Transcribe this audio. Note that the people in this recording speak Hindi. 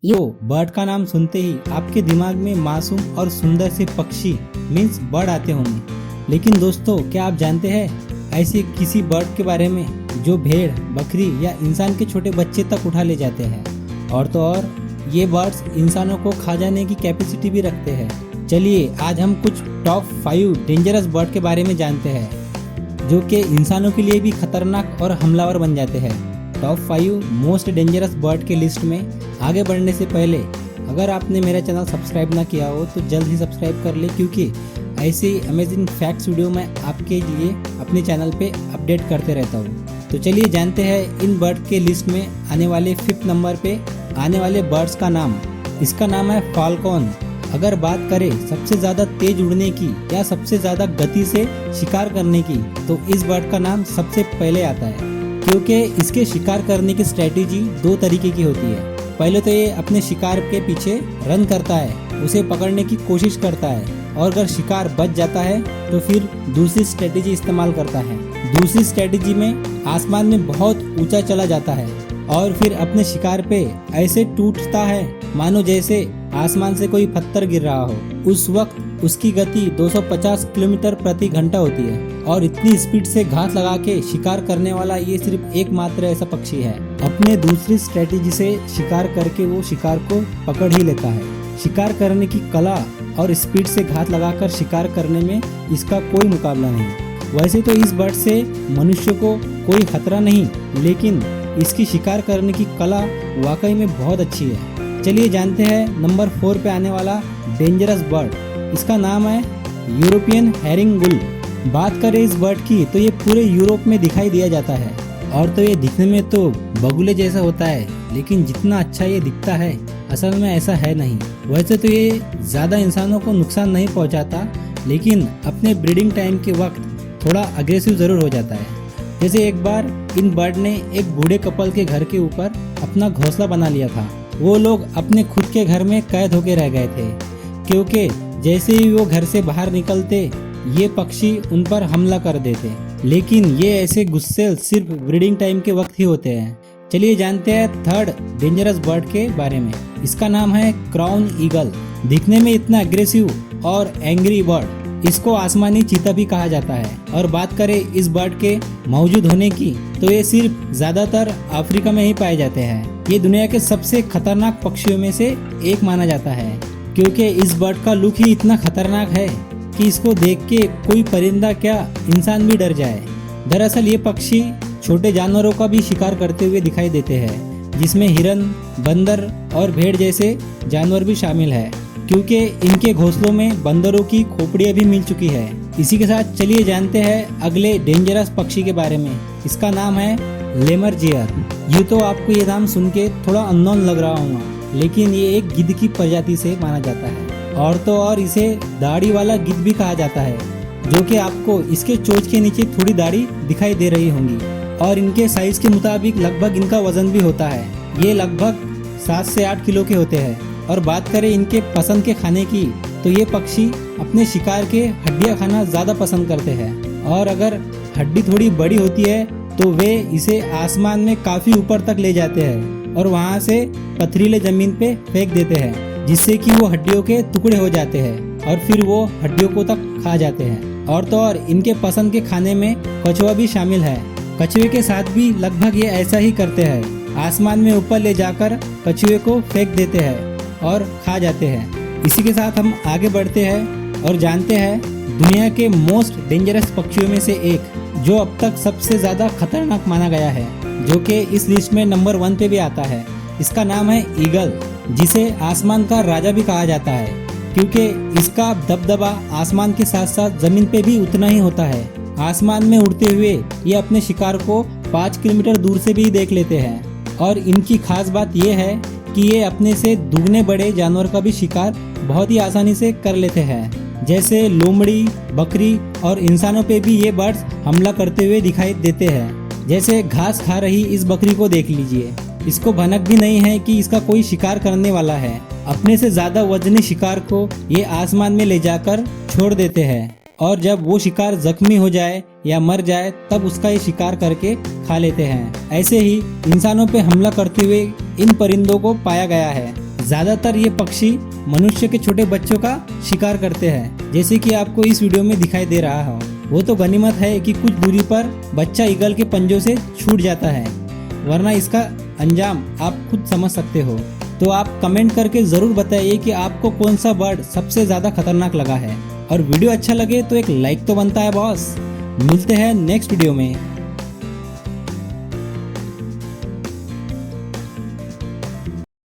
यो बर्ड का नाम सुनते ही आपके दिमाग में मासूम और सुंदर से पक्षी मीन्स बर्ड आते होंगे। लेकिन दोस्तों, क्या आप जानते हैं ऐसे किसी बर्ड के बारे में जो भेड़, बकरी या इंसान के छोटे बच्चे तक उठा ले जाते हैं। और तो और ये बर्ड्स इंसानों को खा जाने की कैपेसिटी भी रखते हैं। चलिए आज हम कुछ टॉप 5 डेंजरस बर्ड के बारे में जानते हैं जो कि इंसानों के लिए भी खतरनाक और हमलावर बन जाते हैं। टॉप 5 मोस्ट डेंजरस बर्ड के लिस्ट में आगे बढ़ने से पहले अगर आपने मेरा चैनल सब्सक्राइब ना किया हो तो जल्द ही सब्सक्राइब कर ले, क्योंकि ऐसे ही अमेजिंग फैक्ट्स वीडियो मैं आपके लिए अपने चैनल पे अपडेट करते रहता हूँ। तो चलिए जानते हैं इन बर्ड के लिस्ट में आने वाले 5th नंबर पे आने वाले बर्ड्स का नाम। इसका नाम है फाल्कन। अगर बात करें सबसे ज़्यादा तेज उड़ने की या सबसे ज़्यादा गति से शिकार करने की तो इस बर्ड का नाम सबसे पहले आता है, क्योंकि इसके शिकार करने की स्ट्रेटेजी 2 तरीके की होती है। पहले तो ये अपने शिकार के पीछे रन करता है, उसे पकड़ने की कोशिश करता है, और अगर शिकार बच जाता है तो फिर दूसरी स्ट्रेटेजी इस्तेमाल करता है। दूसरी स्ट्रेटेजी में आसमान में बहुत ऊंचा चला जाता है और फिर अपने शिकार पे ऐसे टूटता है मानो जैसे आसमान से कोई पत्थर गिर रहा हो। उस वक्त उसकी गति 250 किलोमीटर प्रति घंटा होती है और इतनी स्पीड से घात लगा के शिकार करने वाला ये सिर्फ एकमात्र ऐसा पक्षी है। अपने दूसरी स्ट्रेटेजी से शिकार करके वो शिकार को पकड़ ही लेता है। शिकार करने की कला और स्पीड से घात लगाकर शिकार करने में इसका कोई मुकाबला नहीं। वैसे तो इस बर्ड से मनुष्य को कोई खतरा नहीं, लेकिन इसकी शिकार करने की कला वाकई में बहुत अच्छी है। चलिए जानते हैं नंबर 4 पे आने वाला डेंजरस बर्ड। इसका नाम है यूरोपियन हेरिंग गुल। बात करें इस बर्ड की तो ये पूरे यूरोप में दिखाई दिया जाता है, और तो ये दिखने में तो बगुले जैसा होता है, लेकिन जितना अच्छा ये दिखता है असल में ऐसा है नहीं। वैसे तो ये ज़्यादा इंसानों को नुकसान नहीं पहुंचाता, लेकिन अपने ब्रीडिंग टाइम के वक्त थोड़ा अग्रेसिव ज़रूर हो जाता है। जैसे एक बार इन बर्ड ने एक बूढ़े कपल के घर के ऊपर अपना घोंसला बना लिया था। वो लोग अपने खुद के घर में कैद होके रह गए थे, क्योंकि जैसे ही वो घर से बाहर निकलते ये पक्षी उन पर हमला कर देते। लेकिन ये ऐसे गुस्से सिर्फ ब्रीडिंग टाइम के वक्त ही होते हैं। चलिए जानते हैं 3rd डेंजरस बर्ड के बारे में। इसका नाम है क्राउन ईगल। दिखने में इतना अग्रेसिव और एंग्री बर्ड, इसको आसमानी चीता भी कहा जाता है। और बात करें इस बर्ड के मौजूद होने की तो ये सिर्फ ज्यादातर अफ्रीका में ही पाए जाते हैं। ये दुनिया के सबसे खतरनाक पक्षियों में से एक माना जाता है, क्योंकि इस बर्ड का लुक ही इतना खतरनाक है कि इसको देख के कोई परिंदा क्या इंसान भी डर जाए। दरअसल ये पक्षी छोटे जानवरों का भी शिकार करते हुए दिखाई देते हैं, जिसमें हिरन, बंदर और भेड़ जैसे जानवर भी शामिल है, क्योंकि इनके घोंसलों में बंदरों की खोपड़ियां भी मिल चुकी है। इसी के साथ चलिए जानते हैं अगले डेंजरस पक्षी के बारे में। इसका नाम है लेमरजेयर। यूँ तो आपको ये नाम सुन के थोड़ा अननोन लग रहा होगा, लेकिन ये एक गिद्ध की प्रजाति से माना जाता है, और तो और इसे दाढ़ी वाला गिद्ध भी कहा जाता है, जो कि आपको इसके चोंच के नीचे थोड़ी दाढ़ी दिखाई दे रही होंगी। और इनके साइज के मुताबिक लगभग इनका वजन भी होता है। ये लगभग 7 से 8 किलो के होते हैं। और बात करें इनके पसंद के खाने की तो ये पक्षी अपने शिकार के हड्डियां खाना ज़्यादा पसंद करते हैं, और अगर हड्डी थोड़ी बड़ी होती है तो वे इसे आसमान में काफ़ी ऊपर तक ले जाते हैं और वहाँ से पथरीले ज़मीन पे फेंक देते हैं, जिससे कि वो हड्डियों के टुकड़े हो जाते हैं और फिर वो हड्डियों को तक खा जाते हैं। और तो और इनके पसंद के खाने में कछुआ भी शामिल है। कछुए के साथ भी लगभग ये ऐसा ही करते हैं, आसमान में ऊपर ले जाकर कछुए को फेंक देते हैं और खा जाते हैं। इसी के साथ हम आगे बढ़ते हैं और जानते हैं दुनिया के मोस्ट डेंजरस पक्षियों में से एक, जो अब तक सबसे ज़्यादा खतरनाक माना गया है, जो कि इस लिस्ट में नंबर 1 पे भी आता है। इसका नाम है ईगल, जिसे आसमान का राजा भी कहा जाता है, क्योंकि इसका दबदबा आसमान के साथ साथ ज़मीन पे भी उतना ही होता है। आसमान में उड़ते हुए ये अपने शिकार को 5 किलोमीटर दूर से भी देख लेते हैं। और इनकी खास बात यह है कि ये अपने से दुगने बड़े जानवर का भी शिकार बहुत ही आसानी से कर लेते हैं। जैसे लोमड़ी, बकरी और इंसानों पे भी ये बर्ड्स हमला करते हुए दिखाई देते हैं। जैसे घास खा रही इस बकरी को देख लीजिए, इसको भनक भी नहीं है कि इसका कोई शिकार करने वाला है। अपने से ज्यादा वजनी शिकार को ये आसमान में ले जाकर छोड़ देते हैं, और जब वो शिकार जख्मी हो जाए या मर जाए तब उसका ये शिकार करके खा लेते हैं। ऐसे ही इंसानों पे हमला करते हुए इन परिंदों को पाया गया है। ज्यादातर ये पक्षी मनुष्य के छोटे बच्चों का शिकार करते हैं, जैसे कि आपको इस वीडियो में दिखाई दे रहा हो। वो तो गनीमत है कि कुछ दूरी पर बच्चा ईगल के पंजों से छूट जाता है, वरना इसका अंजाम आप खुद समझ सकते हो। तो आप कमेंट करके जरूर बताइए कि आपको कौन सा बर्ड सबसे ज्यादा खतरनाक लगा है। और वीडियो अच्छा लगे तो एक लाइक तो बनता है बॉस। मिलते हैं नेक्स्ट वीडियो में।